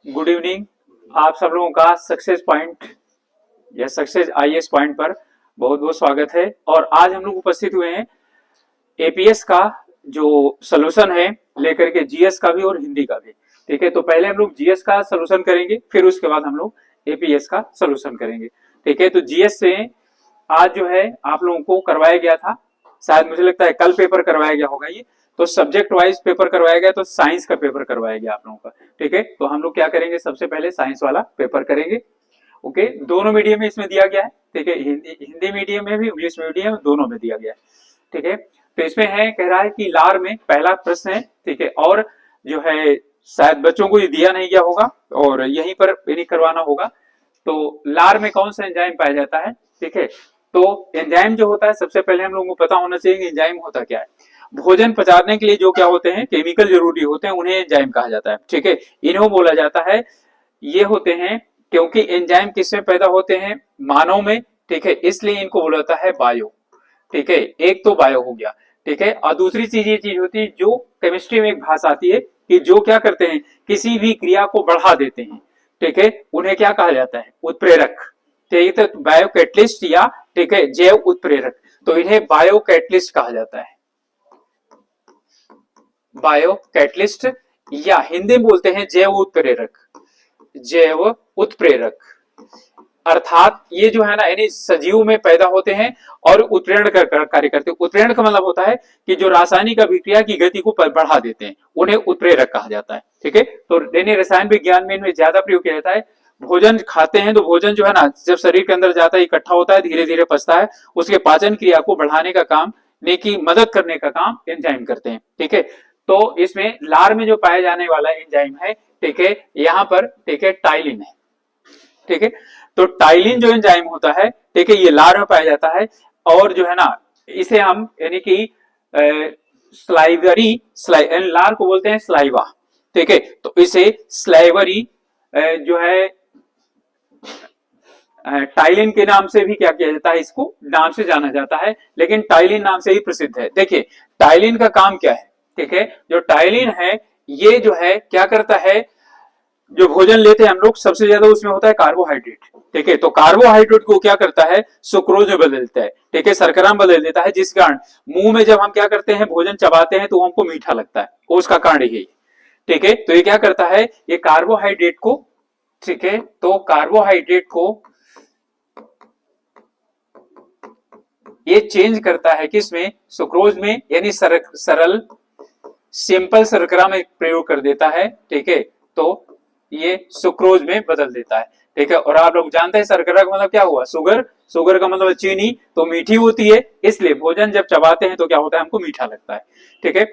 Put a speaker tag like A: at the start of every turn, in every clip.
A: Good evening. आप सब लोगों का सक्सेस पॉइंट या सक्सेस आईएएस पॉइंट पर बहुत बहुत स्वागत है। और आज हम लोग उपस्थित हुए हैं एपीएस का जो सोल्यूशन है लेकर के जीएस का भी और हिंदी का भी। ठीक है, तो पहले हम लोग जीएस का सोल्यूशन करेंगे, फिर उसके बाद हम लोग एपीएस का सोल्यूशन करेंगे। ठीक है, तो जीएस से आज जो है आप लोगों को करवाया गया था, शायद मुझे लगता है कल पेपर करवाया गया होगा। ये तो सब्जेक्ट वाइज पेपर करवाया गया, तो साइंस का पेपर करवाया गया आप लोगों का। ठीक है, तो हम लोग क्या करेंगे, सबसे पहले साइंस वाला पेपर करेंगे। ओके, दोनों मीडियम में इसमें दिया गया है। ठीक है, हिंदी मीडियम में भी, इंग्लिश मीडियम दोनों में दिया गया है। ठीक है, तो इसमें है, कह रहा है कि लार में पहला प्रश्न है। ठीक है, और जो है शायद बच्चों को ये दिया नहीं गया होगा और यहीं पर नहीं करवाना होगा। तो लार में कौन सा एंजाइम पाया जाता है? ठीक है, तो एंजाइम जो होता है, सबसे पहले हम लोगों को पता होना चाहिए कि एंजाइम होता क्या है। भोजन पचाने के लिए जो क्या होते हैं, केमिकल जरूरी होते हैं, उन्हें एंजाइम कहा जाता है। ठीक है, इन्हें बोला जाता है, ये होते हैं क्योंकि एंजाइम किसमें पैदा होते हैं? मानव में। ठीक है, इसलिए इनको बोला जाता है बायो। ठीक है, एक तो बायो हो गया। ठीक है, और दूसरी चीज ये चीज होती है जो केमिस्ट्री में एक भाषा आती है कि जो क्या करते हैं, किसी भी क्रिया को बढ़ा देते हैं। ठीक है, उन्हें क्या कहा जाता है? उत्प्रेरक। ठीक है, तो बायो कैटलिस्ट या ठीक है जैव उत्प्रेरक, तो इन्हें बायो कैटलिस्ट कहा जाता है। बायो कैटलिस्ट या हिंदी में बोलते हैं जैव उत्प्रेरक। जैव उत्प्रेरक अर्थात ये जो है ना, यानी सजीव में पैदा होते हैं और उत्प्रेरण का कार्य करते हैं। उत्प्रेरण का मतलब होता है कि जो रासायनिक अभिक्रिया की गति को बढ़ा देते हैं, उन्हें उत्प्रेरक कहा जाता है। ठीक है, तो रसायन विज्ञान में इनमें ज्यादा प्रयोग किया जाता है। भोजन खाते हैं तो भोजन जो है ना, जब शरीर के अंदर जाता है, इकट्ठा होता है, धीरे धीरे पचता है, उसके पाचन क्रिया को बढ़ाने का काम, की मदद करने का काम एंजाइम करते हैं। ठीक है, तो इसमें लार में जो पाया जाने वाला एंजाइम है, ठीक है, यहाँ पर ठीक है टाइलिन है। ठीक है, तो टाइलिन जो एंजाइम होता है, ठीक है, ये लार में पाया जाता है। और जो है ना, इसे हम यानी कि स्लाइवरी लार को बोलते हैं स्लाइवा। ठीक है, तो इसे स्लाइवरी जो है टाइलिन के नाम से भी क्या किया जाता है, इसको नाम से जाना जाता है, लेकिन टाइलिन नाम से ही प्रसिद्ध है। देखिए टाइलिन का काम क्या है? ठीक है, जो टाइलिन है ये जो है क्या करता है, जो भोजन लेते हैं हम लोग, सबसे ज्यादा उसमें होता है कार्बोहाइड्रेट। ठीक है, तो कार्बोहाइड्रेट को क्या करता है, सुक्रोज में बदल देता है। ठीक है, शर्करा में बदल देता है, जिस कारण मुंह में जब हम क्या करते हैं, भोजन चबाते हैं, तो हमको मीठा लगता है, उसका कारण यही। ठीक है, तो ये क्या करता है, ये कार्बोहाइड्रेट को, ठीक है, तो कार्बोहाइड्रेट को ये चेंज करता है किसमें? सुक्रोज में, यानी सरल सिंपल शर्करा में प्रयोग कर देता है। ठीक है, तो ये सुक्रोज में बदल देता है। ठीक है, और आप लोग जानते हैं शर्करा का मतलब क्या हुआ? शुगर। शुगर का मतलब चीनी, तो मीठी होती है, इसलिए भोजन जब चबाते हैं तो क्या होता है, हमको मीठा लगता है। ठीक है,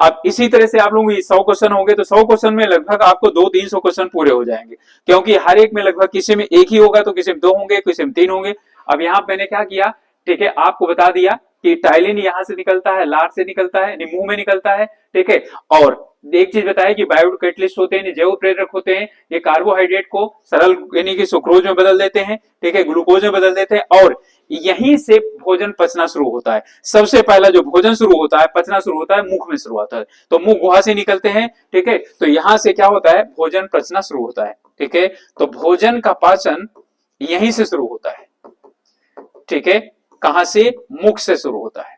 A: अब इसी तरह से आप लोग 100 क्वेश्चन होंगे, तो 100 क्वेश्चन में लगभग आपको 200-300 क्वेश्चन पूरे हो जाएंगे, क्योंकि हर एक में लगभग किसी में एक ही होगा, तो किसी में 2 होंगे, किसी में 3 होंगे। अब यहाँ मैंने क्या किया, ठीक है, आपको बता दिया कि टाइलिन यहां से निकलता है, लार से निकलता है, मुंह में निकलता है। ठीक है, और एक चीज बताया कि बायोकैटलिस्ट होते हैं, जैव प्रेरक होते हैं, ये कार्बोहाइड्रेट को सरल यानी कि सुक्रोज में बदल देते हैं। ठीक है, ग्लूकोज में बदल देते हैं, और यहीं से भोजन पचना शुरू होता है। सबसे पहला जो भोजन शुरू होता है, पचना शुरू होता है, मुख में शुरू होता है, तो मुंह गुहा से निकलते हैं। ठीक है, तो यहां से क्या होता है, भोजन पचना शुरू होता है। ठीक है, तो भोजन का पाचन यहीं से शुरू होता है। ठीक है, कहां से? मुख से शुरू होता है।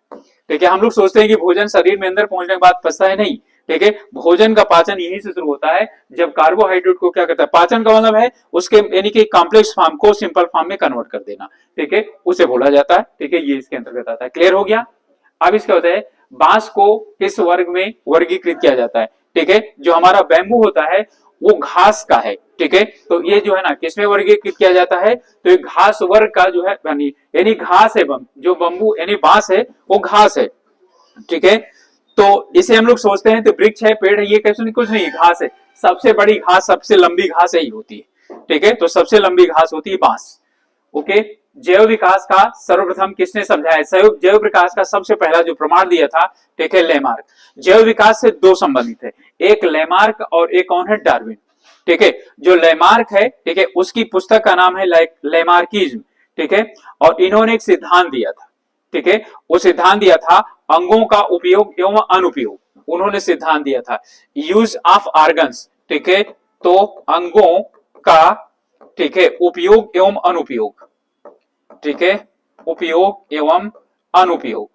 A: ठीक है, हम लोग सोचते हैं कि भोजन शरीर में अंदर पहुंचने के बाद पचता है, नहीं। ठीक है, भोजन का पाचन यहीं से शुरू होता है, जब कार्बोहाइड्रेट को क्या करता है, पाचन का मतलब है उसके यानी कि कॉम्प्लेक्स फॉर्म को सिंपल फॉर्म में कन्वर्ट कर देना। ठीक है, उसे बोला जाता है। ठीक है, ये इसके अंतर्गत आता है। क्लियर हो गया? अब इसका होता है, बांस को किस वर्ग में वर्गीकृत किया जाता है? ठीक है, जो हमारा बैम्बू होता है वो घास का है। ठीक है, तो ये जो है ना, किसमें वर्गीकृत किया जाता है, तो ये घास वर्ग का जो है, यानी घास है, जो बम्बू यानी बांस है वो घास है। ठीक है, तो इसे हम लोग सोचते हैं तो वृक्ष है, पेड़ है, ये कैसे? कुछ नहीं, घास है। सबसे बड़ी घास, सबसे लंबी घास यही होती है। ठीक है, तो सबसे लंबी घास होती है बांस। ओके, जैव विकास का सर्वप्रथम किसने समझाया? जैव विकास का सबसे पहला जो प्रमाण दिया था, ठीक है, लेमार्क। जैव विकास से 2 संबंधित है, एक लेमार्क और एक कौन है? डार्विन। ठीक है, जो लेमार्क है, ठीक है, उसकी पुस्तक का नाम है लेमार्किज्म। ठीक है, और इन्होंने एक सिद्धांत दिया था। ठीक है, वो सिद्धांत दिया था अंगों का उपयोग एवं अनुपयोग, उन्होंने सिद्धांत दिया था यूज ऑफ ऑर्गन्स। ठीक है, तो अंगों का, ठीक है, उपयोग एवं अनुपयोग, ठीक है, उपयोग एवं अनुपयोग,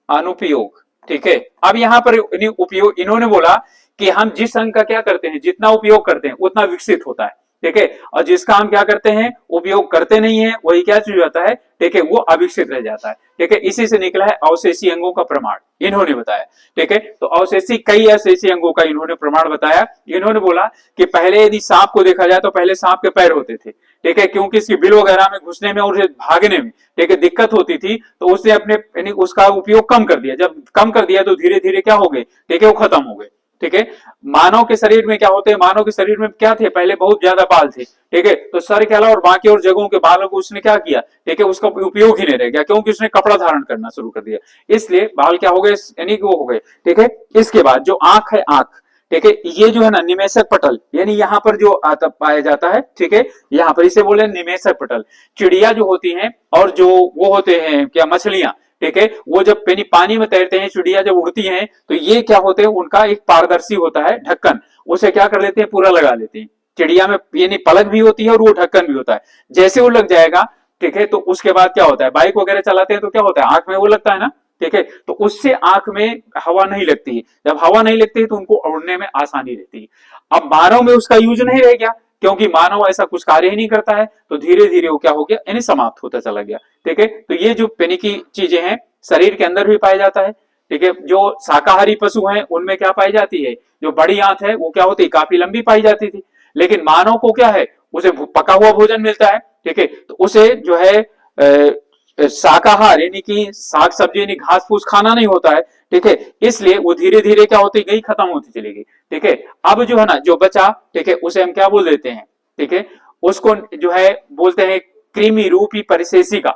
A: अनुपयोग, ठीक है। अब यहां पर उपयोग इन्होंने बोला कि हम जिस अंग का क्या करते हैं, जितना उपयोग करते हैं उतना विकसित होता है, ठीक है, और जिसका हम क्या करते हैं, उपयोग करते नहीं है, वही क्या चीज होता है, ठीक है, वो अविकसित रह जाता है, ठीक है। इसी से निकला है अवशेषी अंगों का प्रमाण, इन्होंने बताया, ठीक है। तो अवशेषी, कई अवशेषी अंगों का इन्होंने प्रमाण बताया। इन्होंने बोला कि पहले यदि सांप को देखा जाए तो पहले सांप के पैर होते थे, ठीक है, क्योंकि इसकी बिल वगैरह में घुसने में और भागने में, ठीक है, दिक्कत होती थी, तो उसने अपने यानी उसका उपयोग कम कर दिया। जब कम कर दिया तो धीरे धीरे क्या हो गए, ठीक है, वो खत्म हो गए, ठीक है। मानव के शरीर में क्या होते हैं, मानव के शरीर में क्या थे, पहले बहुत ज्यादा बाल थे, ठीक है, तो सर के अलावा और बाकी और जगहों के बालों को उसने क्या किया, ठीक है, उसका उपयोग ही नहीं रह गया, क्योंकि उसने कपड़ा धारण करना शुरू कर दिया, इसलिए बाल क्या हो गए, यानी कि वो हो गए, ठीक है। इसके बाद जो आंख है, आंख, ठीक है, ये जो है ना निमेषक पटल, यानी यहाँ पर जो आता पाया जाता है, ठीक है, यहाँ पर इसे बोले निमेषक पटल। चिड़िया जो होती हैं और जो वो होते हैं क्या, मछलियां, ठीक है, वो जब पानी में तैरते हैं, चिड़िया जब उड़ती हैं, तो ये क्या होते हैं, उनका एक पारदर्शी होता है ढक्कन, उसे क्या कर लेते हैं, पूरा लगा लेते हैं। चिड़िया में यानी पलक भी होती है और वो ढक्कन भी होता है, जैसे वो लग जाएगा, ठीक है, तो उसके बाद क्या होता है, बाइक वगैरह चलाते हैं तो क्या होता है, आंख में वो लगता है ना, ठीक है, तो उससे आंख में हवा नहीं लगती है, जब हवा नहीं लगती है तो उनको उड़ने में आसानी रहती है। अब मानव में उसका यूज नहीं रह गया, क्योंकि मानव ऐसा कुछ कार्य ही नहीं करता है, तो धीरे धीरे वो क्या हो गया, यानी समाप्त होता चला गया, ठीक है। तो ये जो पेनी की चीजें हैं शरीर के अंदर भी पाया जाता है, ठीक है। जो शाकाहारी पशु हैं उनमें क्या पाई जाती है, जो बड़ी आंत है वो क्या होती है, काफी लंबी पाई जाती थी, लेकिन मानव को क्या है, उसे पका हुआ भोजन मिलता है, ठीक है, तो उसे जो है शाकाहार यानी कि साग सब्जी यानी घास फूस खाना नहीं होता है, ठीक है, इसलिए वो धीरे धीरे क्या होती गई, खत्म होती चली गई, ठीक है। अब जो है ना जो बचा, ठीक है, उसे हम क्या बोल देते हैं, ठीक है, उसको जो है बोलते हैं कृमि रूपी परिशेषिका,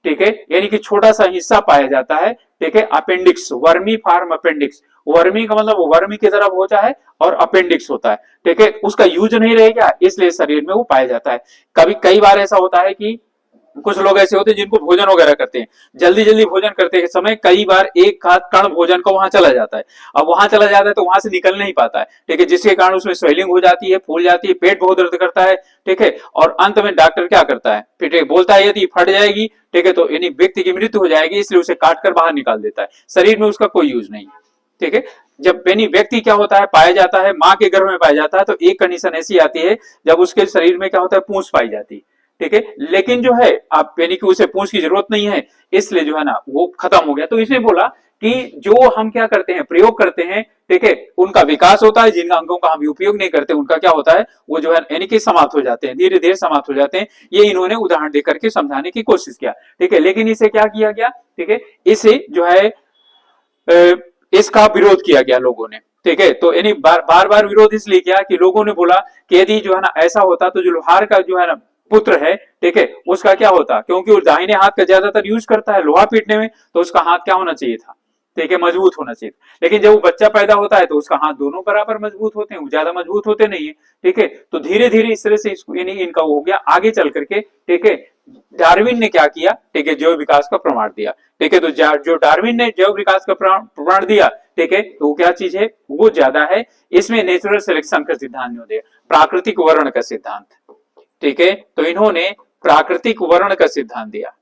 A: ठीक है, यानी कि छोटा सा हिस्सा पाया जाता है, ठीक है, appendix, vermiform appendix, vermi का मतलब वर्मी की तरफ होता है और अपेंडिक्स होता है, ठीक है, उसका यूज नहीं रहेगा, इसलिए शरीर में वो पाया जाता है। कभी कई बार ऐसा होता है कि कुछ लोग ऐसे होते हैं जिनको भोजन वगैरह करते हैं, जल्दी जल्दी भोजन करते समय कई बार एक हाथ कण भोजन का वहां चला जाता है, अब वहां चला जाता है तो वहां से निकल नहीं पाता है, ठीक है, जिसके कारण उसमें स्वेलिंग हो जाती है, फूल जाती है, पेट बहुत दर्द करता है, ठीक है, और अंत में डॉक्टर क्या करता है, फिर बोलता है यदि फट जाएगी, ठीक है, तो यानी व्यक्ति की मृत्यु हो जाएगी, इसलिए उसे काट कर बाहर निकाल देता है, शरीर में उसका कोई यूज नहीं है, ठीक है। जब यानी व्यक्ति क्या होता है, पाया जाता है मां के गर्भ में पाया जाता है, तो एक कंडीशन ऐसी आती है जब उसके शरीर में क्या होता है, पूंछ पाई जाती है, ठीक है, लेकिन जो है आप यानी कि उसे पूंछ की जरूरत नहीं है, इसलिए जो है ना वो खत्म हो गया। तो इसने बोला कि जो हम क्या करते हैं, प्रयोग करते हैं, ठीक है, उनका विकास होता है, जिन अंगों का हम उपयोग नहीं करते उनका क्या होता है, वो जो है यानी कि समाप्त हो जाते हैं, धीरे धीरे समाप्त हो जाते हैं। ये इन्होंने उदाहरण देकर के समझाने की कोशिश किया, ठीक है, लेकिन इसे क्या किया गया, ठीक है, इसे जो है इसका विरोध किया गया लोगों ने, ठीक है। तो यानी बार बार विरोध इसलिए किया कि लोगों ने बोला कि यदि जो है ना ऐसा होता तो जो लोहार का जो है ना पुत्र है, ठीक है, उसका क्या होता, क्योंकि वो दाहिने हाथ का ज्यादातर यूज करता है लोहा पीटने में, तो उसका हाथ क्या होना चाहिए था, ठीक है, मजबूत होना चाहिए। लेकिन जब वो बच्चा पैदा होता है तो उसका हाथ दोनों बराबर मजबूत होते हैं, वो ज्यादा मजबूत होते नहीं है, ठीक है। तो धीरे धीरे इस तरह से यानी इनका हो गया आगे चल करके, ठीक है। डार्विन ने क्या किया, ठीक है, जैव विकास का प्रमाण दिया, ठीक है। तो जो डार्विन ने जैव विकास का प्रमाण दिया, ठीक है, तो वो क्या चीज है, वो ज्यादा है, इसमें नेचुरल सिलेक्शन का सिद्धांत नहीं दिया, प्राकृतिक वर्ण का सिद्धांत, ठीक है। तो इन्होंने प्राकृतिक वर्ण का सिद्धांत दिया,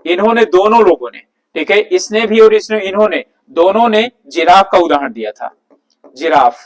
A: इन्होंने दोनों लोगों ने, ठीक है, इसने भी और इसने, इन्होंने दोनों ने जिराफ का उदाहरण दिया था, जिराफ,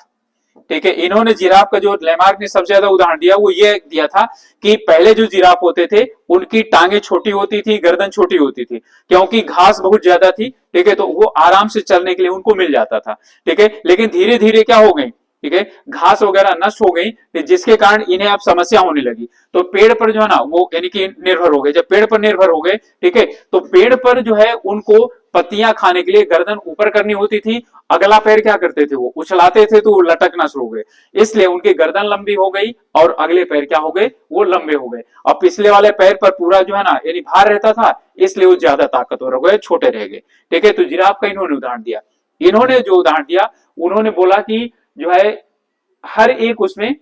A: ठीक है, इन्होंने जिराफ का जो लेमार्क ने सबसे ज्यादा उदाहरण दिया वो ये दिया था कि पहले जो जिराफ होते थे उनकी टांगे छोटी होती थी, गर्दन छोटी होती थी, क्योंकि घास बहुत ज्यादा थी, ठीक है, तो वो आराम से चलने के लिए उनको मिल जाता था, ठीक है। लेकिन धीरे धीरे क्या हो गई, ठीक है, घास वगैरह नष्ट हो गई, जिसके कारण इन्हें अब समस्या होने लगी, तो पेड़ पर जो है ना वो यानी कि निर्भर हो गए। जब पेड़ पर निर्भर हो गए, ठीक है, तो पेड़ पर जो है उनको पत्तियां खाने के लिए गर्दन ऊपर करनी होती थी, अगला पैर क्या करते थे, वो उछलाते थे तो वो लटकना शुरू हो गए, इसलिए उनकी गर्दन लंबी हो गई और अगले पैर क्या हो गए, वो लंबे हो गए। और पिछले वाले पैर पर पूरा जो है ना यानी भार रहता था, इसलिए वो ज्यादा ताकतवर हो गए, छोटे रह गए, ठीक है। तो जिराफ का इन्होंने उदाहरण दिया। इन्होंने जो उदाहरण दिया, उन्होंने बोला कि जो है हर एक उसमें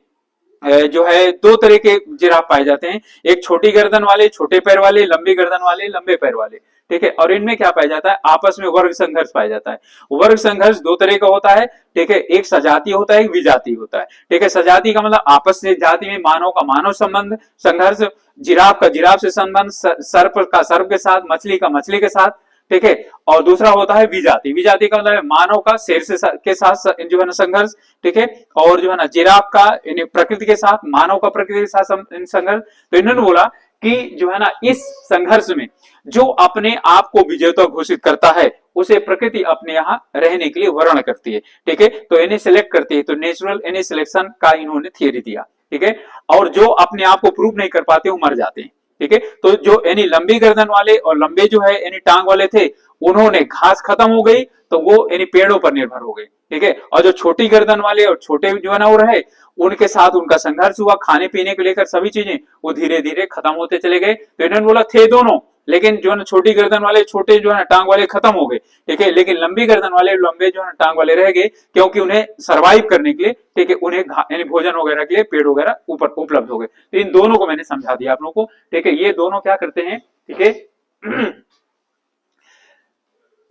A: जो है दो तरह के जिराफ पाए जाते हैं, एक छोटी गर्दन वाले छोटे पैर वाले, लंबी गर्दन वाले लंबे पैर वाले, ठीक है, और इनमें क्या पाया जाता है, आपस में वर्ग संघर्ष पाया जाता है। वर्ग संघर्ष दो तरह का होता है, ठीक है, एक सजातीय होता है, एक विजातीय होता है, ठीक है। सजातीय का मतलब आपस से जाति में मानव का मानव संबंध संघर्ष, जिराफ का जिराफ से संबंध, सर्प का सर्प के साथ, मछली का मछली के साथ, ठीक है। और दूसरा होता है विजाति, विजाति का मतलब मानव का शेर से के साथ जो है ना संघर्ष, ठीक है। और जो है ना जिराफ का प्रकृति के साथ, मानव का प्रकृति के साथ संघर्ष। तो इन्होंने बोला कि जो है ना इस संघर्ष में जो अपने आप को विजेता घोषित करता है उसे प्रकृति अपने यहाँ रहने के लिए वर्ण करती है, ठीक है। तो इन्हें सिलेक्ट करती है, तो नेचुरल इन्हें सिलेक्शन का इन्होंने थियरी दिया, ठीक है। और जो अपने आप को प्रूव नहीं कर पाते वो मर जाते हैं, ठीक है। तो जो यानी लंबी गर्दन वाले और लंबे जो है यानी टांग वाले थे, उन्होंने घास खत्म हो गई तो वो यानी पेड़ों पर निर्भर हो गए, ठीक है। और जो छोटी गर्दन वाले और छोटे जो है ना वो रहे, उनके साथ उनका संघर्ष हुआ, खाने पीने को लेकर सभी चीजें वो धीरे धीरे खत्म होते चले गए। तो इन्होंने बोला थे दोनों, लेकिन जो है छोटी गर्दन वाले छोटे जो है टांग वाले खत्म हो गए, ठीक है। लेकिन लंबी गर्दन वाले लंबे जो है टांग वाले रह गए, क्योंकि उन्हें सरवाइव करने के लिए, ठीक है, उन्हें यानी भोजन वगैरह के लिए पेड़ वगैरह ऊपर उपलब्ध हो गए। तो इन दोनों को मैंने समझा दिया आप लोगों को, ठीक है। ये दोनों क्या करते हैं, ठीक है,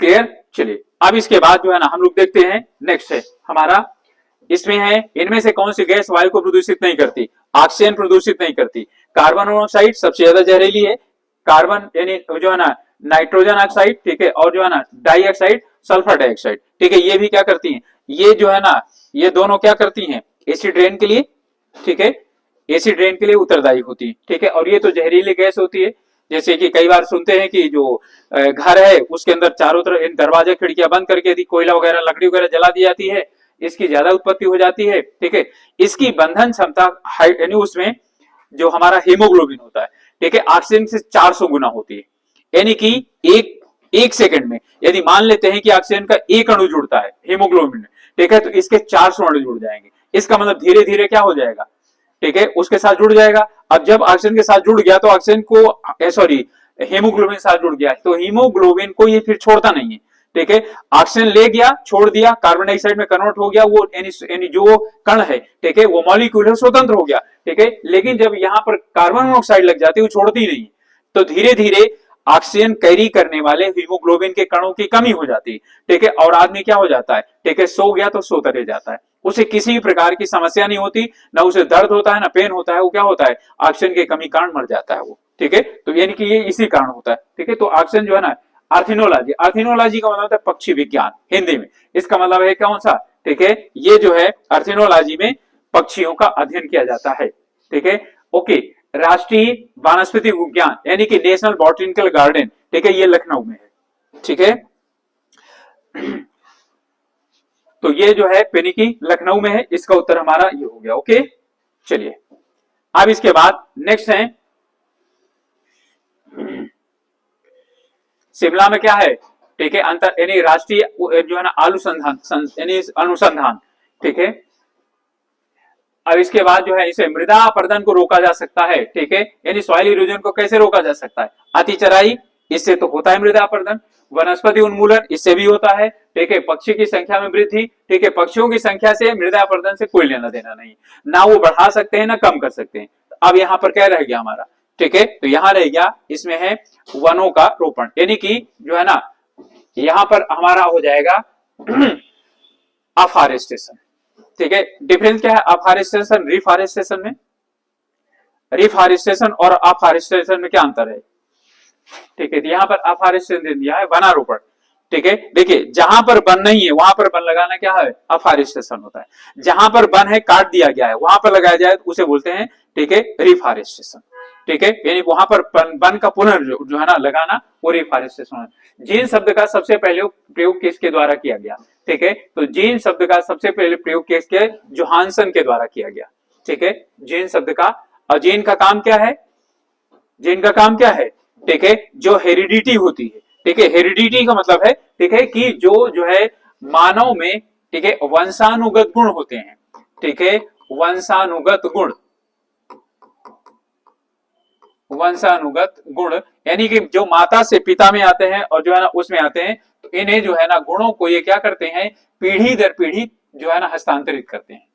A: क्लियर। चलिए अब इसके बाद जो है ना हम लोग देखते हैं, नेक्स्ट है हमारा, इसमें है इनमें से कौन सी गैस वायु को प्रदूषित नहीं करती। ऑक्सीजन प्रदूषित नहीं करती, कार्बन मोनोऑक्साइड सबसे ज्यादा जहरीली है, कार्बन यानी जो है ना नाइट्रोजन ऑक्साइड, ठीक है, और जो है ना डाइऑक्साइड, सल्फर डाइऑक्साइड, ठीक है। ये भी क्या करती हैं, ये जो है ना ये दोनों क्या करती हैं, एसिड रेन के लिए, ठीक है, एसिड रेन के लिए उत्तरदायी होती है, ठीक है। और ये तो जहरीली गैस होती है, जैसे कि कई बार सुनते हैं कि जो घर है उसके अंदर चारों तरफ दरवाजे खिड़कियां बंद करके यदि कोयला वगैरह लकड़ी वगैरह जला दी जाती है, इसकी ज्यादा उत्पत्ति हो जाती है, ठीक है। इसकी बंधन क्षमता यानी उसमें जो हमारा हीमोग्लोबिन होता है, ठीक है, ऑक्सीजन से 400 गुना होती है। यानी कि एक सेकंड में यदि मान लेते हैं कि ऑक्सीजन का एक अणु जुड़ता है हीमोग्लोबिन में, ठीक है, तो इसके 400 अणु जुड़ जाएंगे। इसका मतलब धीरे धीरे क्या हो जाएगा, ठीक है, उसके साथ जुड़ जाएगा। अब जब ऑक्सीजन के साथ जुड़ गया तो ऑक्सीजन को सॉरी हीमोग्लोबिन के साथ जुड़ गया, तो हीमोग्लोबिन को ये फिर छोड़ता नहीं है, ठीक है। ऑक्सीजन ले गया, छोड़ दिया, कार्बन डाइऑक्साइड में कन्वर्ट हो गया, वो यानी जो कण है, ठीक है, वो मॉलिक्यूल है स्वतंत्र हो गया, ठीक है। लेकिन जब यहाँ पर कार्बन मोनोऑक्साइड लग जाती है वो छोड़ती नहीं, तो धीरे धीरे ऑक्सीजन कैरी करने वाले हीमोग्लोबिन के कणों की कमी हो जाती है, ठीक है। और आदमी क्या हो जाता है, ठीक है, सो गया तो सोता रह जाता है, उसे किसी भी प्रकार की समस्या नहीं होती, ना उसे दर्द होता है ना पेन होता है, वो क्या होता है, ऑक्सीजन की कमी कारण मर जाता है वो, ठीक है। तो यानी कि ये इसी कारण होता है, ठीक है। तो ऑक्सीजन जो है ना, आर्थिनोलॉजी, आर्थिनोलॉजी का मतलब है पक्षी विज्ञान हिंदी में, इसका मतलब है कौन सा, ठीक है, ये जो है आर्थिनोलॉजी में पक्षियों का अध्ययन किया जाता है, ठीक है। ओके, राष्ट्रीय वनस्पति विज्ञान यानी कि नेशनल बॉटनिकल गार्डन, ठीक है, ये लखनऊ में है, ठीक है। तो ये जो है पेनिकी लखनऊ में है, इसका उत्तर हमारा ये हो गया। ओके, चलिए अब इसके बाद नेक्स्ट है शिमला में क्या है, ठीक है, अंतर यानी राष्ट्रीय जो है ना अनुसंधान यानी अनुसंधान, ठीक है। अब इसके बाद जो है इसे मृदा अपरदन को रोका जा सकता है, ठीक है, यानी सॉइल इरोजन को कैसे रोका जा सकता है, अति चराई, इससे तो होता है मृदा अपरदन, वनस्पति उन्मूलन, इससे भी होता है, ठीक है, पक्षी की संख्या में वृद्धि, ठीक है, पक्षियों की संख्या से मृदा अपरदन से कोई लेना देना नहीं, ना वो बढ़ा सकते हैं ना कम कर सकते हैं। अब यहाँ पर क्या रह गया हमारा, ठीक है, तो यहाँ रह गया इसमें है वनों का रोपण, यानी कि जो है ना यहाँ पर हमारा हो जाएगा अफॉरेस्टेशन, ठीक है। डिफरेंस क्या है अफॉरेस्टेशन रिफॉरेस्टेशन में, रिफॉरेस्टेशन और अफॉरेस्टेशन में क्या अंतर है, ठीक है। यहाँ पर अफॉरेस्टेशन दिया है वनारोपण, ठीक है। देखिए जहां पर वन नहीं है वहां पर वन लगाना क्या है, अफॉरेस्टेशन होता है। जहां पर वन है काट दिया गया है वहां पर लगाया जाए उसे बोलते हैं, ठीक है, रिफॉरेस्टेशन, ठीक है, यानी वहां पर वन का जो है ना लगाना वो रिफॉरेस्टेशन है। जीन शब्द का सबसे पहले प्रयोग किसके द्वारा किया गया, ठीक है, तो जीन शब्द का सबसे पहले प्रयोग किसके, जोहानसन के द्वारा किया गया, ठीक है, जीन शब्द का। और जीन का काम क्या है, जीन का काम क्या है, ठीक है, जो हेरिडिटी होती है, ठीक है, हेरिडिटी का मतलब है, ठीक है, कि जो है मानव में, ठीक है, वंशानुगत गुण होते हैं, ठीक है, वंशानुगत गुण, वंशानुगत गुण यानी कि जो माता से पिता में आते हैं और जो है ना उसमें आते हैं, तो इन्हें जो है ना गुणों को ये क्या करते हैं, पीढ़ी दर पीढ़ी जो है ना हस्तांतरित करते हैं,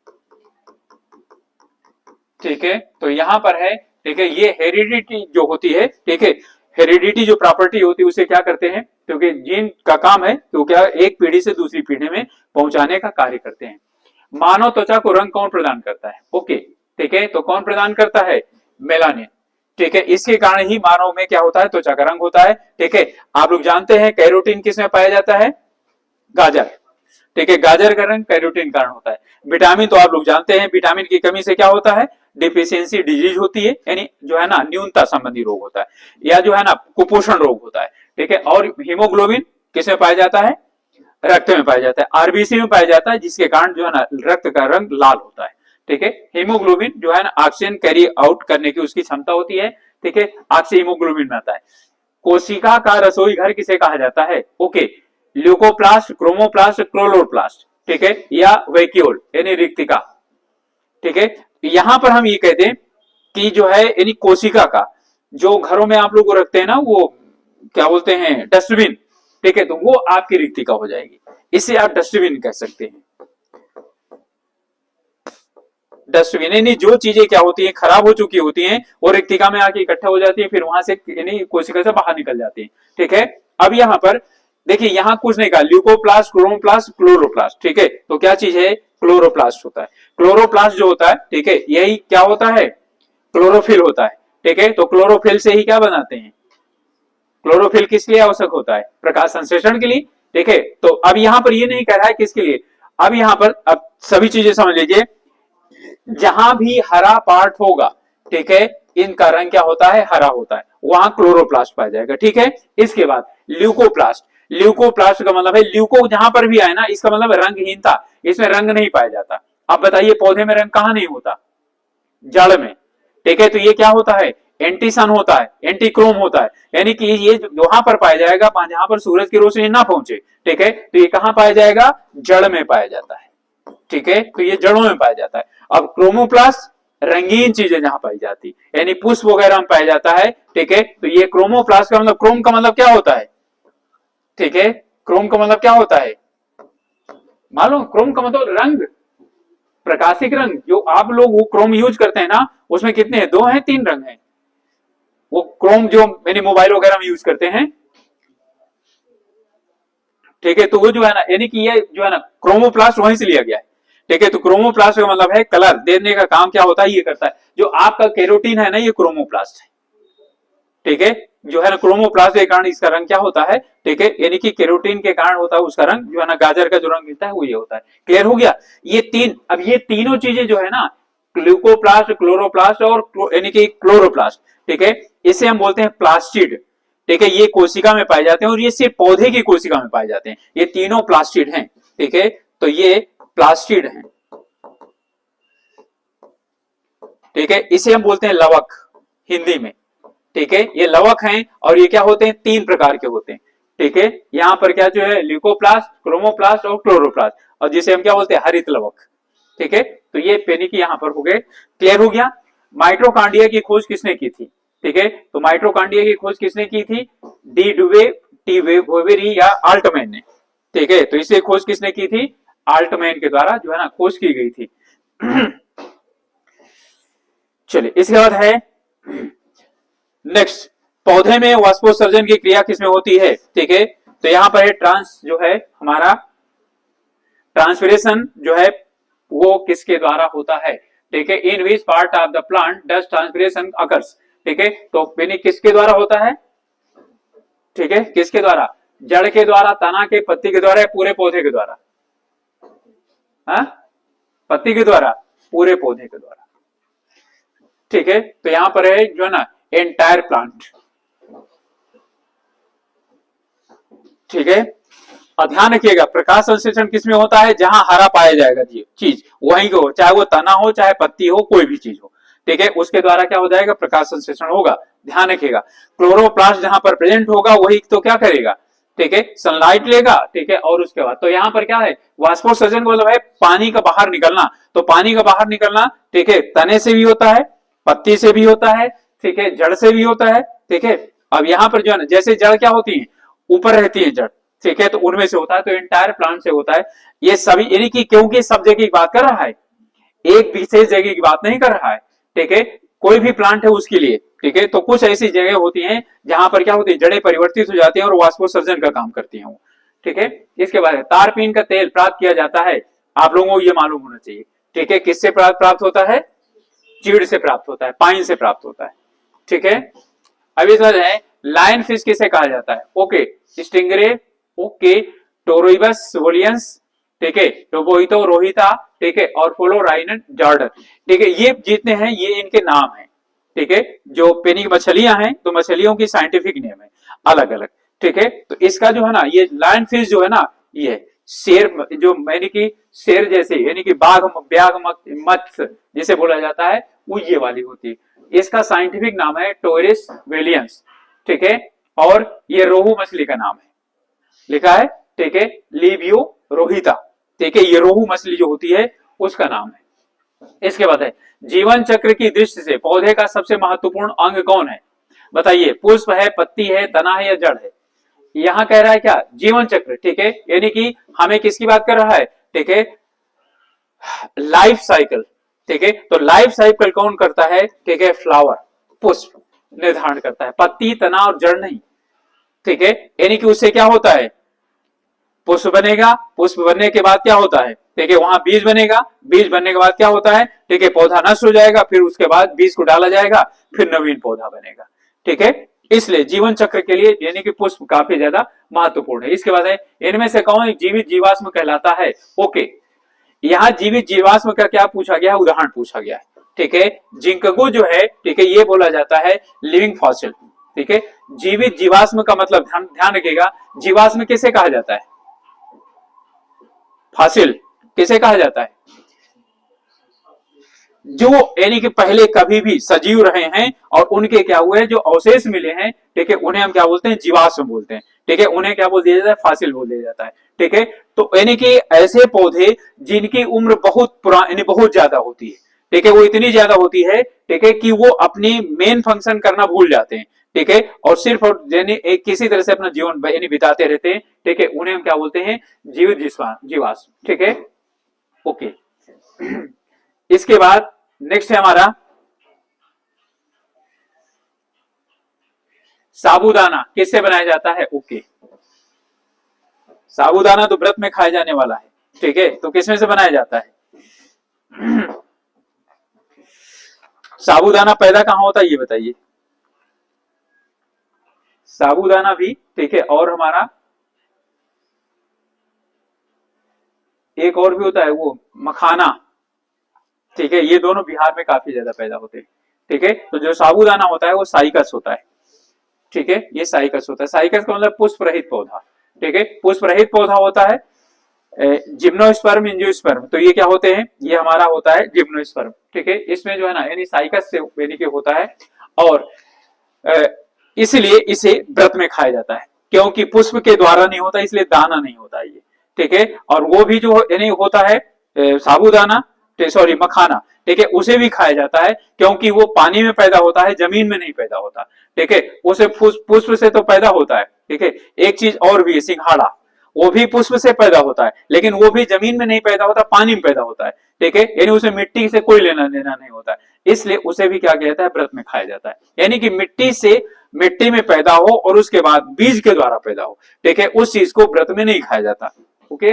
A: ठीक है। तो यहां पर है, ठीक है, ये हेरिडिटी जो होती है, ठीक है, हेरिडिटी जो प्रॉपर्टी होती है उसे क्या करते हैं, क्योंकि जीन का काम है तो क्या एक पीढ़ी से दूसरी पीढ़ी में पहुंचाने का कार्य करते हैं। मानव त्वचा को रंग कौन प्रदान करता है? ओके, ठीक है, तो कौन प्रदान करता है? मेलानिन। ठीक है, इसके कारण ही मानव में क्या होता है? त्वचा का रंग होता है। ठीक है, आप लोग जानते हैं कैरोटीन किसमें पाया जाता है? गाजर। ठीक है, गाजर का रंग कैरोटीन कारण होता है। विटामिन तो आप लोग जानते हैं, विटामिन की कमी से क्या होता है? डिफिशियंसी डिजीज होती है, यानी जो है ना न्यूनता संबंधी रोग होता है, या जो है ना कुपोषण रोग होता है। ठीक है, और हीमोग्लोबिन किसमें पाया जाता है? रक्त में पाया जाता है, आरबीसी में पाया जाता है, जिसके कारण जो है ना रक्त का रंग लाल होता है। ठीक है, हीमोग्लोबिन जो है ना ऑक्सीजन कैरी आउट करने की उसकी क्षमता होती है। ठीक है, आपसे हीमोग्लोबिन में आता है। कोशिका का रसोई घर किसे कहा जाता है? ओके, ल्यूकोप्लास्ट, क्रोमोप्लास्ट, क्लोरोप्लास्ट, ठीक है, या वैक्यूल यानी रिक्तिका। ठीक है, यहां पर हम ये कहते हैं कि जो है यानी कोशिका का जो घरों में आप लोग रखते हैं ना, वो क्या बोलते हैं? डस्टबिन। ठीक है, तो वो आपकी रिक्तिका हो जाएगी, इसे आप डस्टबिन कह सकते हैं। डस्टबिन यानी जो चीजें क्या होती हैं, खराब हो चुकी होती हैं, वो रिक्तिका में आके इकट्ठा हो जाती है, फिर वहां से यानी कोशिका से बाहर निकल जाती है। ठीक है, अब यहाँ पर देखिए, यहां कुछ नहीं कहा, ल्यूकोप्लास्ट, क्रोमोप्लास्ट, क्लोरोप्लास्ट। ठीक है, तो क्या चीज है? क्लोरोप्लास्ट होता है। क्लोरोप्लास्ट जो होता है, ठीक है, यही क्या होता है? क्लोरोफिल होता है। ठीक है, तो क्लोरोफिल से ही क्या बनाते हैं? क्लोरोफिल किस लिए आवश्यक होता है? प्रकाश संश्लेषण के लिए। ठीक है, तो अब यहां पर ये नहीं कह रहा है किसके लिए, अब यहां पर अब सभी चीजें समझ लीजिए, जहां भी हरा पार्ट होगा, ठीक है, इनका रंग क्या होता है? हरा होता है, वहां क्लोरोप्लास्ट पाया जाएगा। ठीक है, इसके बाद ल्यूकोप्लास्ट। ल्यूकोप्लास्ट का मतलब है, ल्यूको जहां पर भी आए ना, इसका मतलब रंगहीनता, इसमें रंग नहीं पाया जाता। अब बताइए पौधे में रंग कहां नहीं होता? जड़ में। ठीक है, तो ये क्या होता है? एंटीसन होता है, एंटीक्रोम होता है, यानी कि ये वहां पर पाया जाएगा जहां पर सूरज की रोशनी ना पहुंचे। ठीक है, तो ये कहां पाया जाएगा? जड़ में पाया जाता है। ठीक है, तो ये जड़ों में पाया जाता है। अब क्रोमोप्लास्ट रंगीन चीजें जहां पाई जाती, यानी पुष्प वगैरह में पाया जाता है। ठीक है, तो ये क्रोमोप्लास्ट का मतलब, क्रोम का मतलब क्या होता है? ठीक है, क्रोम का मतलब क्या होता है मालूम? क्रोम का मतलब रंग, प्रकाशिक रंग। जो आप लोग वो क्रोम यूज करते हैं ना, उसमें कितने हैं? 2 हैं, 3 रंग हैं। वो क्रोम जो मैंने मोबाइल वगैरह में यूज करते हैं। ठीक है, तो वो जो है ना, यानी कि ये जो है ना क्रोमोप्लास्ट वहीं से लिया गया है। ठीक है, तो क्रोमोप्लास्ट का मतलब है कलर देने का काम क्या होता है? ये करता है। जो आपका कैरोटीन है ना, ये क्रोमोप्लास्ट है। ठीक है, जो है ना क्रोमोप्लास्ट के कारण इसका रंग क्या होता है? ठीक है, यानी कि कैरोटीन के कारण होता है उसका रंग, जो है ना गाजर का जो रंग मिलता है वो ये होता है। क्लियर हो गया? ये तीन, अब ये तीनों चीजें जो है ना, ग्लूकोप्लास्ट, क्लोरोप्लास्ट और यानी कि क्लोरोप्लास्ट, ठीक है, इसे हम बोलते हैं प्लास्टिड। ठीक है, ये कोशिका में पाए जाते हैं, और ये सिर्फ पौधे की कोशिका में पाए जाते हैं। ये तीनों प्लास्टिड हैं। ठीक है, तो ये प्लास्टिड हैं। ठीक है, इसे हम बोलते हैं लवक हिंदी में। ठीक है, ये लवक हैं, और ये क्या होते हैं? 3 प्रकार के होते हैं। ठीक है, यहाँ पर क्या जो है? ल्यूकोप्लास्ट, क्रोमोप्लास्ट और क्लोरोप्लास्ट, और जिसे हम क्या बोलते हैं? हरित लवक। ठीक है, तो ये पेनी की यहाँ पर हो गए। क्लियर हो गया? माइट्रोकांडिया की खोज किसने की थी? ठीक है, तो माइट्रोकांडिया की खोज किसने की थी? डी डुवे, टी वेवेरी या आल्टमैन ने। ठीक है, तो इसे खोज किसने की थी? आल्टमैन के द्वारा जो है ना खोज की गई थी। चलिए, इसके बाद है नेक्स्ट, पौधे में वाष्पोत्सर्जन की क्रिया किसमें होती है? ठीक है, तो यहां पर है ट्रांस जो है हमारा ट्रांसपिरेशन जो है वो किसके द्वारा होता है? ठीक है, in which part of the plant does transpiration occurs? ठीक है, तो किसके द्वारा होता है? ठीक है, किसके द्वारा? जड़ के द्वारा, तना के, पत्ती के द्वारा, या पूरे पौधे के द्वारा? हाँ, पत्ती के द्वारा, पूरे पौधे के द्वारा। ठीक है, तो यहां पर है जो है ना एंटायर प्लांट। ठीक है, और ध्यान रखिएगा, प्रकाश संश्लेषण किसमें होता है? जहां हरा पाया जाएगा चीज, वहीं को, चाहे वो तना हो, चाहे पत्ती हो, कोई भी चीज हो। ठीक है, उसके द्वारा क्या हो जाएगा? प्रकाश संश्लेषण होगा। ध्यान रखिएगा, क्लोरोप्लास्ट जहां पर प्रेजेंट होगा वही तो क्या करेगा? ठीक है, सनलाइट लेगा। ठीक है, और उसके बाद तो यहाँ पर क्या है? वाष्पोत्सर्जन मतलब है पानी का बाहर निकलना। तो पानी का बाहर निकलना, ठीक है, तने से भी होता है, पत्ती से भी होता है, ठीक है, जड़ से भी होता है। ठीक है, अब यहाँ पर जो है ना, जैसे जड़ क्या होती है? ऊपर रहती है जड़। ठीक है, तो उनमें से होता है, तो एंटायर प्लांट से होता है। ये सभी, यानी कि क्योंकि सब जगह की बात कर रहा है, एक विशेष जगह की बात नहीं कर रहा है। ठीक है, कोई भी प्लांट है उसके लिए, ठीक है, तो कुछ ऐसी जगह होती हैं जहां पर क्या होती है, जड़ें परिवर्तित हो जाती हैं और वाष्पोत्सर्जन का काम करती हैं वो। ठीक है, इसके बाद तारपीन का तेल प्राप्त किया जाता है, आप लोगों को ये मालूम होना चाहिए। ठीक है, किससे प्राप्त होता है? चीड़ से प्राप्त होता है, पाइन से प्राप्त होता है। ठीक है, अभी समझ है लायन फिश किसे कहा जाता है? ओके, स्टिंगरे, ओके, टोरोइबस वोलियंस, ठीक है, टोबोइतो रोहिता, ठीक है, और फ्लोराइन जॉर्डन। ठीक है, ये जितने हैं ये इनके नाम है। ठीक है, जो पेनी मछलियां हैं तो मछलियों की साइंटिफिक नेम है अलग अलग। ठीक है, तो इसका जो है ना ये लायन फिश जो है ना ये शेर, जो यानी कि शेर जैसे यानी कि बाघ ब्याघ मत्स्य जिसे बोला जाता है वो ये वाली होती है। इसका साइंटिफिक नाम है टोरिस वेलियंस। ठीक है, और ये रोहू मछली का नाम है, लिखा है। ठीक है, लिबियो रोहिता। ठीक है, ये रोहू मछली जो होती है उसका नाम है। इसके बाद है जीवन चक्र की दृष्टि से पौधे का सबसे महत्वपूर्ण अंग कौन है? बताइए, पुष्प है, पत्ती है, तना है या जड़ है? यहां कह रहा है क्या? जीवन चक्र। ठीक है, यानी कि हमें किसकी बात कर रहा है? ठीक है, लाइफ साइकिल। ठीक है, तो लाइफ साइकिल कौन करता है? ठीक है, फ्लावर, पुष्प निर्धारण करता है, पत्ती, तना और जड़ नहीं। ठीक है, यानी कि उससे क्या होता है? पुष्प बनेगा, पुष्प बनने के बाद क्या होता है? ठीक है, वहां बीज बनेगा, बीज बनने के बाद क्या होता है? ठीक है, पौधा नष्ट हो जाएगा, फिर उसके बाद बीज को डाला जाएगा, फिर नवीन पौधा बनेगा। ठीक है, इसलिए जीवन चक्र के लिए यानी कि पुष्प काफी ज्यादा महत्वपूर्ण है। इसके बाद है इनमें से कौन जीवित जीवाश्म कहलाता है? ओके, यहाँ जीवित जीवाश्म का क्या पूछा गया है? उदाहरण पूछा गया है। ठीक है, जिंकगो जो है, ठीक है, ये बोला जाता है लिविंग फॉसिल। ठीक है, जीवित जीवाश्म का मतलब ध्यान रखिएगा, जीवाश्म किसे कहा जाता है? फॉसिल किसे कहा जाता है? जो यानी कि पहले कभी भी सजीव रहे हैं और उनके क्या हुए जो अवशेष मिले हैं, ठीक है, उन्हें हम क्या बोलते हैं? जीवाश्म बोलते हैं। ठीक है, उन्हें क्या बोल दिया जाता है? फॉसिल बोल दिया जाता है। ठीक है, तो यानी कि ऐसे पौधे जिनकी उम्र बहुत पुरानी बहुत ज्यादा होती है। ठीक है, वो इतनी ज्यादा होती है, ठीक है, कि वो अपनी मेन फंक्शन करना भूल जाते हैं। ठीक है, और सिर्फ और यानी एक किसी तरह से अपना जीवन यानी बिताते रहते हैं। ठीक है, उन्हें हम क्या बोलते हैं? जीवित जीवाश्म। ठीक है, ओके। इसके बाद नेक्स्ट है हमारा साबूदाना, किससे बनाया जाता है? ओके, साबूदाना तो व्रत में खाया जाने वाला है। ठीक है, तो किसमें से बनाया जाता है? साबूदाना पैदा कहां होता है ये बताइए? साबूदाना भी, ठीक है, और हमारा एक और भी होता है वो मखाना। ठीक है, ये दोनों बिहार में काफी ज्यादा पैदा होते हैं। ठीक है, तो जो साबूदाना होता है वो साइकस होता है। ठीक है, ये साइकस होता है। साइकस का मतलब पुष्प रहित पौधा। ठीक है, पुष्प रहित पौधा होता है। जिम्नोस्पर्म, एंजियोस्पर्म, तो ये क्या होते हैं? ये हमारा होता है जिम्नोस्पर्म। ठीक है, इसमें जो है ना यानी साइकस से यानी कि होता है, और इसलिए इसे व्रत में खाया जाता है, क्योंकि पुष्प के द्वारा नहीं होता, इसलिए दाना नहीं होता ये। ठीक है, और वो भी जो यानी होता है साबूदाना, सॉरी मखाना, ठीक है, उसे भी खाया जाता है, क्योंकि वो पानी में पैदा होता है, जमीन में नहीं पैदा होता। ठीक है, उसे पुष्प से तो पैदा होता है। ठीक है, एक चीज और भी है, सिंघाड़ा, वो भी पुष्प से पैदा होता है, लेकिन वो भी जमीन में नहीं पैदा होता, पानी में पैदा होता है। ठीक है, यानी उसे मिट्टी से कोई लेना देना नहीं होता है, इसलिए उसे भी क्या किया जाता है? व्रत में खाया जाता है। यानी कि मिट्टी से मिट्टी में पैदा हो और उसके बाद बीज के द्वारा पैदा हो, ठीक है, उस चीज को व्रत में नहीं खाया जाता। ओके,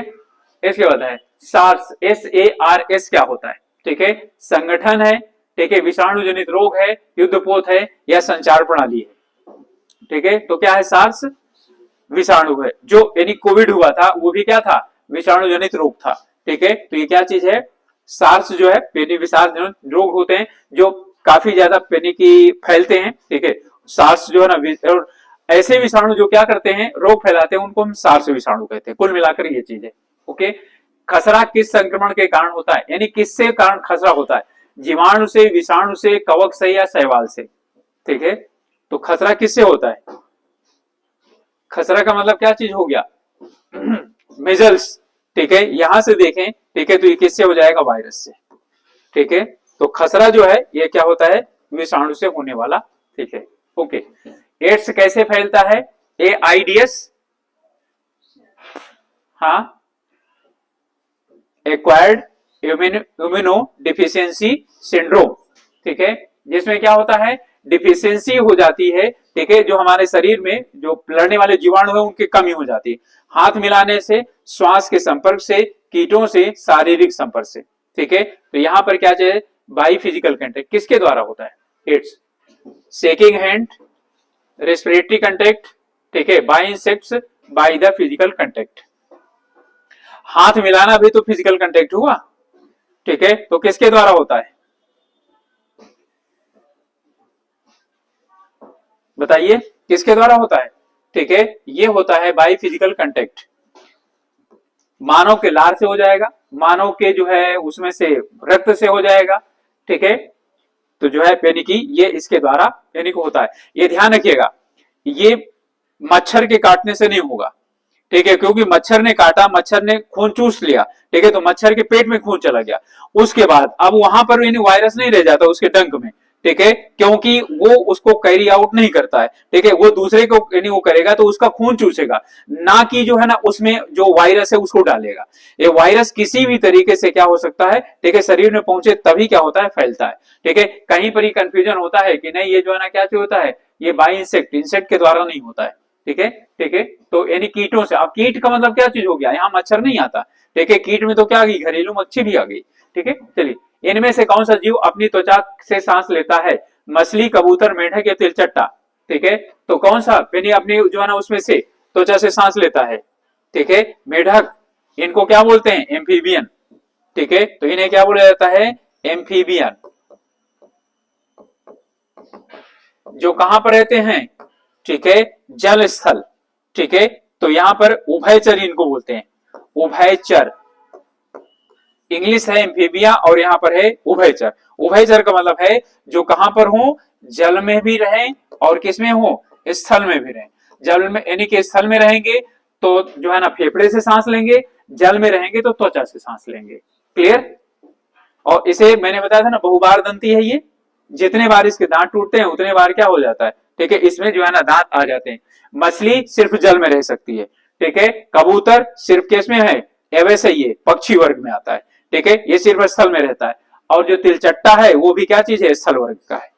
A: इसके बाद है सार्स, SARS क्या होता है? ठीक है, संगठन है, ठीक है, विषाणु जनित रोग है, युद्धपोत है, या संचार प्रणाली है? ठीक है, तो क्या है? सार्स विषाणु है। जो यानी कोविड हुआ था वो भी क्या था? विषाणु जनित रोग था। ठीक है, तो ये क्या चीज है? सार्स जो है विषाणु रोग होते हैं जो काफी ज्यादा पेनी की फैलते हैं। ठीक है, सार्स जो है ना, और ऐसे विषाणु जो क्या करते हैं? रोग फैलाते हैं, उनको हम सार्स विषाणु कहते हैं। कुल मिलाकर ये चीज है। ओके, खसरा किस संक्रमण के कारण होता है? यानी किससे कारण खसरा होता है? जीवाणु से, विषाणु से, कवक से, या शैवाल से? ठीक है, तो खसरा किससे होता है? खसरा का मतलब क्या चीज हो गया? मिजल्स। ठीक है, यहां से देखें, ठीक है, तो ये किससे हो जाएगा? वायरस से। ठीक है, तो खसरा जो है ये क्या होता है? विषाणु से होने वाला। ठीक है, ओके। एड्स कैसे फैलता है? AIDS, हाँ, एक्वायर्ड इम्यूनो डिफिशियंसी सिंड्रोम। ठीक है, जिसमें क्या होता है? डिफिशियंसी हो जाती है, ठीक है, जो हमारे शरीर में जो लड़ने वाले जीवाणु है उनकी कमी हो जाती है। हाथ मिलाने से, श्वास के संपर्क से, कीटों से, शारीरिक संपर्क से, ठीक है। तो यहां पर क्या चाहिए, बाई फिजिकल कंटेक्ट किसके द्वारा होता है, it's shaking hand, respiratory contact, ठीक है, by insects, by the physical contact. हाथ मिलाना भी तो फिजिकल कंटेक्ट हुआ, ठीक है, तो किसके द्वारा होता है, बताइए किसके द्वारा होता है, ठीक है, ये होता है बाय फिजिकल कंटेक्ट। मानव के लार से हो जाएगा, मानव के जो है उसमें से रक्त से हो जाएगा, ठीक है। तो जो है यानी कि ये इसके द्वारा यानी कि होता है। ये ध्यान रखिएगा, ये मच्छर के काटने से नहीं होगा, ठीक है, क्योंकि मच्छर ने काटा, मच्छर ने खून चूस लिया, ठीक है, तो मच्छर के पेट में खून चला गया, उसके बाद अब वहां पर यानी वायरस नहीं रह जाता उसके डंक में, ठीक है, क्योंकि वो उसको कैरी आउट नहीं करता है, ठीक है, वो दूसरे को यानी वो करेगा तो उसका खून चूसेगा, ना कि जो है ना उसमें जो वायरस है उसको डालेगा। ये वायरस किसी भी तरीके से क्या हो सकता है, ठीक है, शरीर में पहुंचे तभी क्या होता है, फैलता है, ठीक है। कहीं पर ही कंफ्यूजन होता है कि नहीं ये जो है ना क्या होता है, ये बाय इंसेक्ट, इंसेक्ट के द्वारा नहीं होता है, ठीक है, ठीक है। तो यानी कीटों से, अब कीट का मतलब क्या चीज हो गया, यहाँ मच्छर नहीं आता, ठीक है, कीट में तो क्या आ गई, घरेलू मच्छी भी आ गई, ठीक है। चलिए, इनमें से कौन सा जीव अपनी त्वचा से सांस लेता है, मछली, कबूतर, मेंढक या तिलचट्टा, ठीक है। तो कौन सा यानी अपनी जो है ना उसमें से त्वचा से सांस लेता है, ठीक है, मेढक, इनको क्या बोलते हैं, एम्फीबियन, ठीक है, तो इन्हें क्या बोला जाता है, एम्फीबियन। जो कहां पर रहते हैं, ठीक है, जल स्थल, ठीक है, तो यहां पर उभयचर इनको बोलते हैं, उभयचर, इंग्लिश है एम्फीबिया और यहां पर है उभयचर। उभयचर का मतलब है जो कहां पर हो, जल में भी रहें और किसमें हो, स्थल में भी रहें। जल में यानी कि स्थल में रहेंगे तो जो है ना फेफड़े से सांस लेंगे, जल में रहेंगे तो त्वचा से सांस लेंगे, क्लियर। और इसे मैंने बताया था ना बहुबार दंती है ये, जितने बार इसके दांत टूटते हैं उतने बार क्या हो जाता है, ठीक है, इसमें जो है ना दांत आ जाते हैं। मछली सिर्फ जल में रह सकती है, ठीक है, कबूतर सिर्फ किस में है, वैसे ये पक्षी वर्ग में आता है, ठीक है, ये सिर्फ स्थल में रहता है। और जो तिलचट्टा है वो भी क्या चीज है, स्थल वर्ग का है।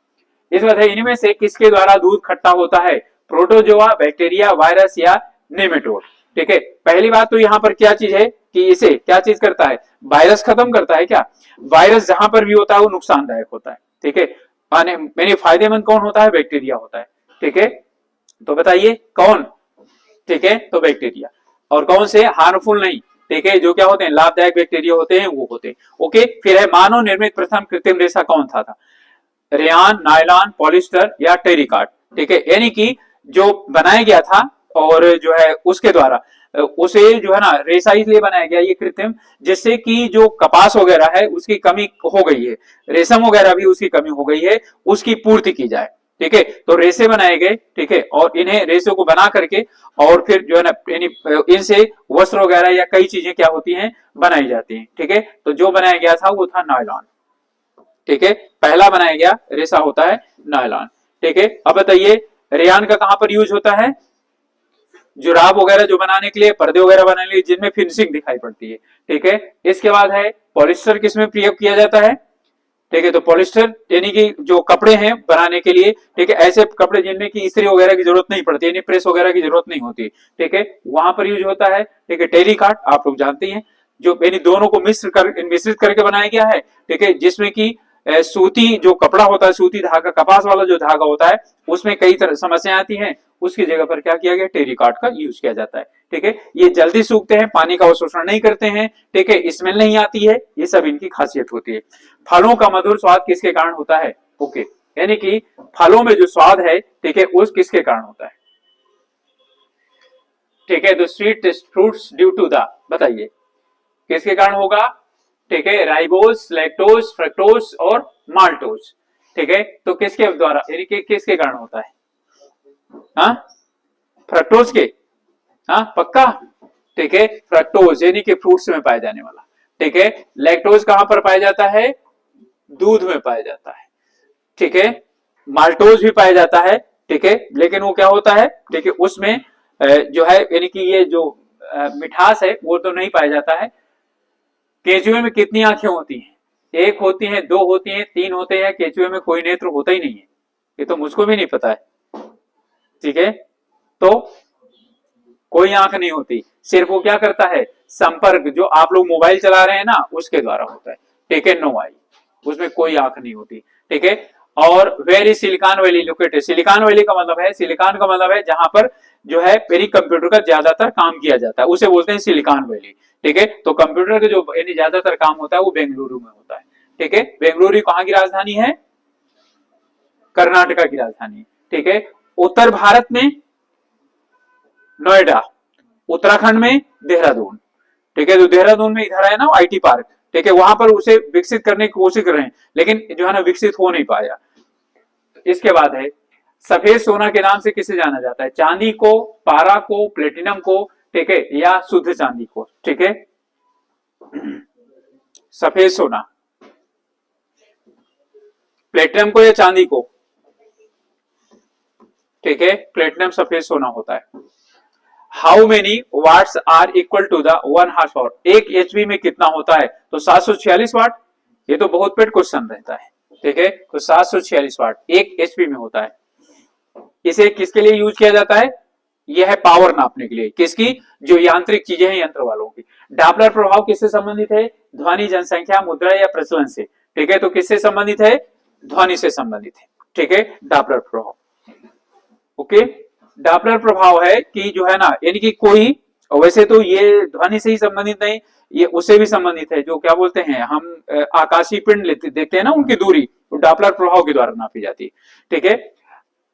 A: इस बात है, इनमें से किसके द्वारा दूध खट्टा होता है, प्रोटोजोआ, बैक्टीरिया, वायरस या नेमेटोड, ठीक है। पहली बात तो यहाँ पर क्या चीज है कि इसे क्या चीज करता है, वायरस खत्म करता है क्या, वायरस जहां पर भी होता है वो नुकसानदायक होता है, ठीक है, यानी फायदेमंद कौन होता है, बैक्टीरिया होता है, ठीक है। तो बताइए कौन, ठीक है, तो बैक्टीरिया। और कौन से, हार्मफुल नहीं, ठीक है, जो क्या होते हैं, लाभदायक बैक्टीरिया होते हैं वो होते हैं, ओके। फिर है मानव निर्मित प्रथम कृत्रिम रेशा कौन था, रेयान, नायलॉन, पॉलिस्टर या टेरिकॉट, ठीक है, यानी कि जो बनाया गया था और जो है उसके द्वारा उसे जो है ना रेशा इसलिए बनाया गया ये कृत्रिम, जिससे कि जो कपास वगैरह है उसकी कमी हो गई है, रेशम वगैरह भी उसकी कमी हो गई है, उसकी पूर्ति की जाए, ठीक है। तो रेशे बनाए गए, ठीक है, और इन्हें रेशों को बना करके और फिर जो है ना इनसे वस्त्र वगैरह या कई चीजें क्या होती हैं, बनाई जाती हैं, ठीक है। तो जो बनाया गया था वो था नायलॉन, ठीक है, पहला बनाया गया रेशा होता है नायलॉन, ठीक है। अब बताइए रेयान का कहां पर यूज होता है, जुराब वगैरह जो बनाने के लिए, पर्दे वगैरह बनाने के लिए जिनमें फिनिशिंग दिखाई पड़ती है, ठीक है। इसके बाद है पॉलिस्टर, किसमें प्रयोग किया जाता है, ठीक है, तो पॉलिस्टर यानी कि जो कपड़े हैं बनाने के लिए, ठीक है, ऐसे कपड़े जिनमें की इस्त्री वगैरह की जरूरत नहीं पड़ती, यानी प्रेस वगैरह की जरूरत नहीं होती, ठीक है, वहां पर यूज होता है, ठीक है। टेरिकॉट आप लोग जानते हैं, जो यानी दोनों को मिश्रित करके बनाया गया है, ठीक है, जिसमें की सूती जो कपड़ा होता है, सूती धागा, कपास वाला जो धागा होता है उसमें कई तरह समस्याएं आती हैं, उसकी जगह पर क्या किया गया, टेरिकॉट का यूज किया जाता है, ठीक है। ये जल्दी सूखते हैं, पानी का अवशोषण नहीं करते हैं, ठीक है, स्मेल नहीं आती है, ये सब इनकी खासियत होती है। फलों का मधुर स्वाद किसके कारण होता है, ओके, यानी कि फलों में जो स्वाद है, ठीक है, उस किसके कारण होता है, ठीक है, the sweet fruits due to the, बताइए किसके कारण होगा, ठीक है, राइबोस, लैक्टोज, फ्रक्टोज और माल्टोज, ठीक है। तो किसके द्वारा यानी कि किसके कारण होता है, हाँ, फ्रक्टोज के, हाँ पक्का, ठीक है, फ्रक्टोज यानी कि फ्रूट्स में पाया जाने वाला, ठीक है। लैक्टोज कहां पर पाया जाता है, दूध में पाया जाता है, ठीक है। माल्टोज भी पाया जाता है, ठीक है, लेकिन वो क्या होता है, ठीक है, उसमें जो है यानी कि ये जो मिठास है वो तो नहीं पाया जाता है। केचुए में कितनी आंखें होती हैं, एक होती हैं, दो होती हैं, तीन होते हैं, केचुए में कोई नेत्र होता ही नहीं है, ये तो मुझको भी नहीं पता है, ठीक है। तो कोई आंख नहीं होती, सिर्फ वो क्या करता है, संपर्क जो आप लोग मोबाइल चला रहे हैं ना उसके द्वारा होता है, ठीक है। नो आई, उसमें कोई आंख नहीं होती, ठीक है। और very silicon valley located, silicon valley का मतलब है, सिलिकॉन का मतलब है जहां पर जो है मेरी कंप्यूटर का ज्यादातर काम किया जाता है उसे बोलते हैं सिलिकॉन वैली, ठीक है। तो कंप्यूटर का जो यानी ज्यादातर काम होता है वो बेंगलुरु में होता है, ठीक है। बेंगलुरु कहाँ की राजधानी है, कर्नाटका की राजधानी, ठीक है। उत्तर भारत में नोएडा, उत्तराखंड में देहरादून, ठीक है। तो देहरादून में इधर है ना आईटी पार्क, ठीक है, वहां पर उसे विकसित करने की कोशिश कर रहे हैं लेकिन जो है ना विकसित हो नहीं पाया। इसके बाद है सफेद सोना के नाम से किसे जाना जाता है, चांदी को, पारा को, प्लेटिनम को, ठीक है, या शुद्ध चांदी को, ठीक है। सफेद सोना, प्लेटिनम को या चांदी को, ठीक है, प्लेटिनम सफेद सोना होता है। How many watts are equal to the 1 horse power, 1 HP में कितना होता है, तो 746 वाट। ये तो बहुत पेट क्वेश्चन रहता है, ठीक है। तो 746 वाट 1 एचपी में होता है। इसे किसके लिए यूज किया जाता है, यह है पावर नापने के लिए, किसकी, जो यांत्रिक चीजें हैं यंत्र वालों की। डॉपलर प्रभाव किससे संबंधित है, ध्वनि, जनसंख्या, मुद्रा या प्रचलन से, ठीक है। तो किससे संबंधित है, ध्वनि से संबंधित है, ठीक है, डॉपलर प्रभाव, ओके। डॉपलर प्रभाव है कि जो है ना यानी कि कोई, वैसे तो ये ध्वनि से ही संबंधित नहीं, ये उससे भी संबंधित है, जो क्या बोलते हैं हम आकाशीय पिंड लेते देखते हैं ना उनकी दूरी, तो डॉपलर प्रभाव के द्वारा नापी जाती है, ठीक है।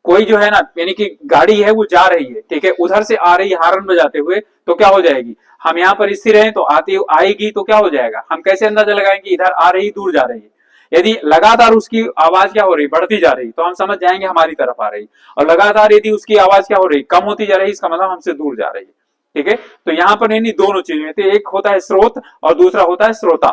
A: कोई जो है ना यानी कि गाड़ी है वो जा रही है, ठीक है, उधर से आ रही है हार्न बजाते हुए, तो क्या हो जाएगी, हम यहाँ पर स्थिर हैं तो आती आएगी तो क्या हो जाएगा, हम कैसे अंदाजा लगाएंगे, इधर आ रही दूर जा रही है। यदि लगातार उसकी आवाज क्या हो रही, बढ़ती जा रही, तो हम समझ जाएंगे हमारी तरफ आ रही, और लगातार यदि उसकी आवाज क्या हो रही, कम होती जा रही, इसका मतलब हमसे दूर जा रही है, ठीक है। तो यहाँ पर यानी दोनों चीजें, तो एक होता है स्रोत और दूसरा होता है श्रोता,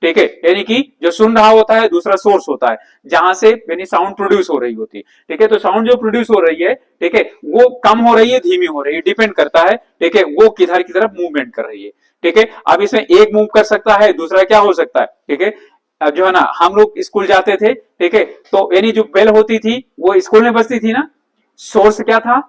A: ठीक है। यानी कि जो सुन रहा होता है, दूसरा सोर्स होता है जहां से यानी साउंड प्रोड्यूस हो रही होती है, ठीक है। तो साउंड जो प्रोड्यूस हो रही है, ठीक है, वो कम हो रही है, धीमी हो रही है, डिपेंड करता है, ठीक है, वो किधर की तरफ मूवमेंट कर रही है, ठीक है। अब इसमें एक मूव कर सकता है, दूसरा क्या हो सकता है, ठीक है। अब जो है ना हम लोग स्कूल जाते थे, ठीक है, तो यानी जो बेल होती थी वो स्कूल में बजती थी ना, सोर्स क्या था,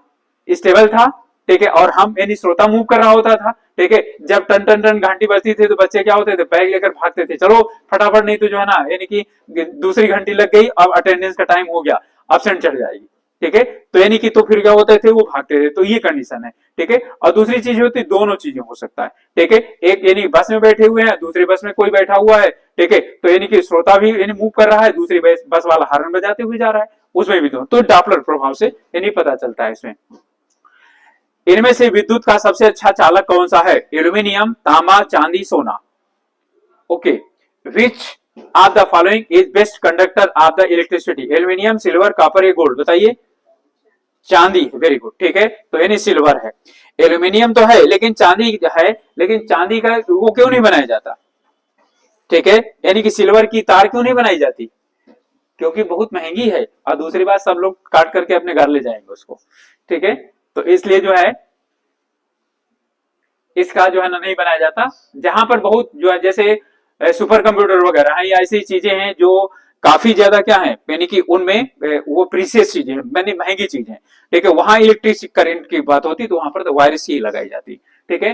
A: स्टेबल था, ठीक है, और हम यानी श्रोता मूव कर रहा होता था, ठीक है। जब टन टन टन घंटी बजती थी तो बच्चे क्या होते थे, बैग लेकर भागते थे, चलो फटाफट, नहीं तो जो है ना यानी कि दूसरी घंटी लग गई, अब अटेंडेंस का टाइम हो गया, एब्सेंट चढ़ जाएगी, ठीक है। तो यानी कि तो फिर क्या होते थे, वो भागते थे, तो ये कंडीशन है, ठीक है। और दूसरी चीज होती, दोनों चीजें हो सकता है, ठीक है। एक यानी बस में बैठे हुए हैं, दूसरी बस में कोई बैठा हुआ है, ठीक है, तो यानी कि श्रोता भी यानी मूव कर रहा है, दूसरी बस वाला हॉर्न बजाते हुए जा रहा है, उसमें भी तो डॉपलर प्रभाव से यानी पता चलता है इसमें। इनमें से विद्युत का सबसे अच्छा चालक कौन सा है, एल्यूमिनियम, तांबा, चांदी, सोना, okay. Which of the following is best conductor of the electricity, aluminium, silver, copper या गोल्ड, बताइए। चांदी, वेरी गुड, ठीक है। तो यानी सिल्वर है, एल्यूमिनियम तो है लेकिन चांदी है, लेकिन चांदी का वो क्यों नहीं बनाया जाता, ठीक है। यानी कि सिल्वर की तार क्यों नहीं बनाई जाती, क्योंकि बहुत महंगी है, और दूसरी बात सब लोग काट करके अपने घर ले जाएंगे उसको, ठीक है। तो इसलिए जो है इसका जो है ना नहीं बनाया जाता। जहां पर बहुत जो है जैसे सुपर कंप्यूटर वगैरह है या ऐसी चीजें हैं जो काफी ज्यादा क्या है, यानी कि उनमें वो प्रीसियस चीजें हैं, यानी महंगी चीजें, ठीक है, वहां इलेक्ट्रिक करंट की बात होती तो वहां पर तो वायरस ही लगाई जाती, ठीक है।